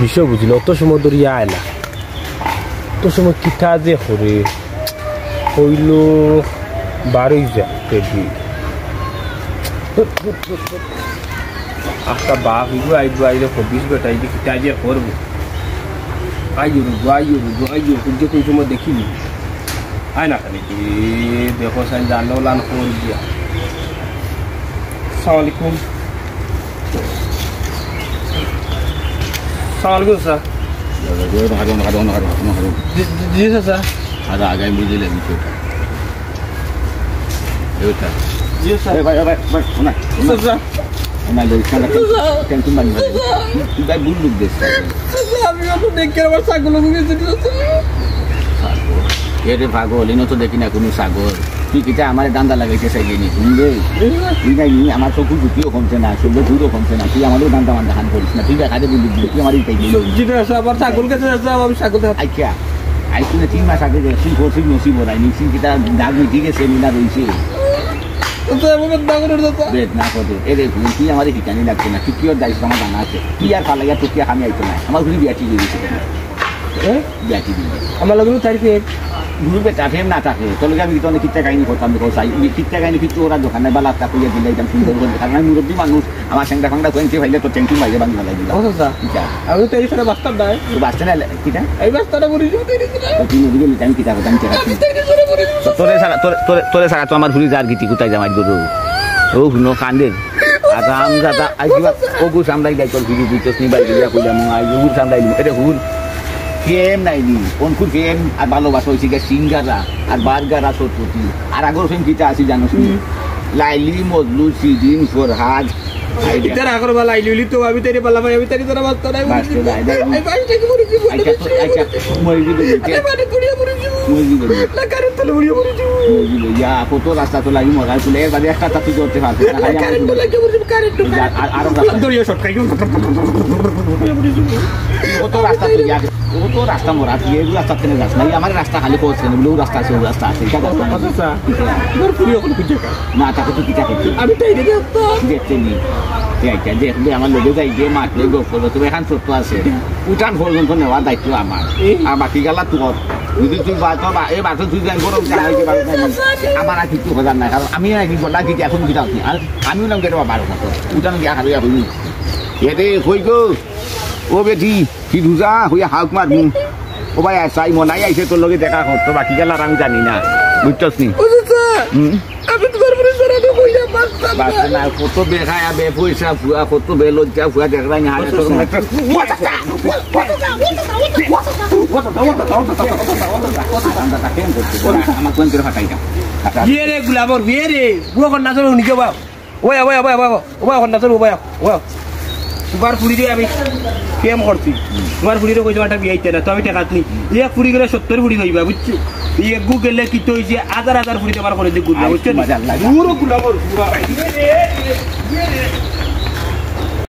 বিষয় বুঝলো অত সময় ধরিয়া আয়লা অত সময় কিতা যে করে হইল 12 যা পেবি একটা বাপ ইগো আইলে 24 বেটাই দেখি কিতা যে করবো আইয়ো খুঁজে কোন সময় দেখিনি আয় না খালি দেখো সাইন জানো লান খবর দিয়া আসসালামু আলাইকুম Assalamualaikum sir. जी sir ada agak ambil lagi tu. Ya betul. जी sir Baik, mana? Sir Mana dari sana kan cuma ni. Tidak buluk deh. আমি তো দেখে আমার ছাগল গেছে এরে পাগল এনো তো দেখি না কোনো সাগর তুই কিটা আমার দান্দা লাগাইতে চাইলি নি শুনবে তুই নাই আমার চোখু দুটিও কমছে না সব দূরও কমছে না তুই আমারও দান্দা মান্দা হান করিস না তুই কাজে বলি তুই আমারই চাইলি যেটা আবার ছাগল কাছে আমি ছাগল আচ্ছা আইসু না 3 মাস আগে সিং করছিস নসিব নাই নিছিন কিটা দাগ ঠিক আছে মিনা রইছে তো আমাকে দাগরের দাদা বেদ না করে এরে তুই আমারে ঠিকানি লাগছে না তুই কি আর দাইছ আমার জানা আছে তুই আর পালাইয়া তুই আমি আইতো না আমার ঘুরি বিয়াটি দিয়েছে বিয়াটি দিয়ে আমার লগেও তারিখে গ্রুপে টাফেম না থাকে তোলে আমি তো অনেক কিচ্ছা কাহিনী করতাম দেখো চাই কিচ্ছা কাহিনী কিন্তু ওরা দোকানে বা লাস্তা কইয়া দিলে একদম সুন্দর করে কারণ আমি মুরব্বী মানুষ আমার সঙ্গে ফাংটা কোয়েন্টি ভাইলে তো টেনশন ভাইলে বান্ধি ভালাই দিলাম আমি তো এই সারা বাস্তব নাই তো বাস্তা না কিটা এই বাস্তাটা বলি তুই নদী গেলি টাইম কিটা কথা আমি তোরে সারা তো আমার ঘুরি যার গীতি কোথায় জামাই গরু ও নো কান্দের আরাম দাদা আইবা ও গু সামলাই দাই তোর ভিডিও দিতেছ নি বাই দিয়া কইলাম আই গু সামলাই এটা হুন কেম নাইনি কোনকুর কেম আর ভালোবাসা হয়েছে গিয়ে সিঙ্গারা আর বার্গার আর সত্যি আর আগর ফেম কিটা আসি জানো লাইলি মজলু সিদিন ফরহাদ ইতার আগর বা লাইলি তো আমি তেরে পালা ভাই আমি তেরে তোরা বাস্তা নাই এই বাইটা কি করে দিব আচ্ছা মইজি দে মানে কুড়িয়া পড়ে যাব মইজি দে না কারেন্ট তো উড়িয়ে পড়ে যাব মইজি দে ইয়া কত রাস্তা তো লাগি মজা চলে এর বাদে একটা তাতি করতে পারবে না কারেন্ট তো লাগে পড়ে কারেন্ট আর দড়িয়া শর্ট খাই কত রাস্তা তো ইয়া কত রাস্তা মোরা দিয়ে রাস্তা থেকে যাস না আমার রাস্তা খালি করছে না ব্লু রাস্তা আছে রাস্তা আছে এটা আচ্ছা তোর পুরিও কোন কিছু না তাকে তো কিটা করতে আমি তাই দেখতে নি এইটা দেখলে আমার লোকে যাই যে মাঠে গোপল তুমি এখন ছোট্ট আছে উঠান পর্যন্ত নেওয়ার দায়িত্ব আমার আর বাকি গেলা তোর যদি তুই এই বাথরুম তুই যাই বড় আমার আর কিছু কথা নাই কারণ আমি নাকি বলা কি এখন কিটা আর আমিও নাম কেটে বারো মতো উঠান গিয়া হারিয়া হইনি এতে কই গো ও বেটি কি দুজা হইয়া হাউক মারবি ও ভাই চাই মনাই আইছে তোর লগে দেখা করতো বাকি গেলার আমি জানি না বুঝছস নি আমি তোমার পরে সারা তো কইয়া বাস না কত বেখায়া বে পয়সা ফুয়া কত বে লজ্জা ফুয়া দেখরা না হালে তো আমার কোন করে ফাটাইটা ये रे गुलाबर ये रे वो कोन नाचो निके बा ओया कोन नाचो ओया সুপার পুরি রে আমি কেম করছি তোমার পুরি রে কই জামাটা বিয়াইতে না তো আমি টাকা নি এক পুরি গেলে 70 পুরি হইবা বুঝছো এই গুগলে কি তো হইছে হাজার পুরি তোমার করে দি গুলা বুঝছো পুরো গুলাবর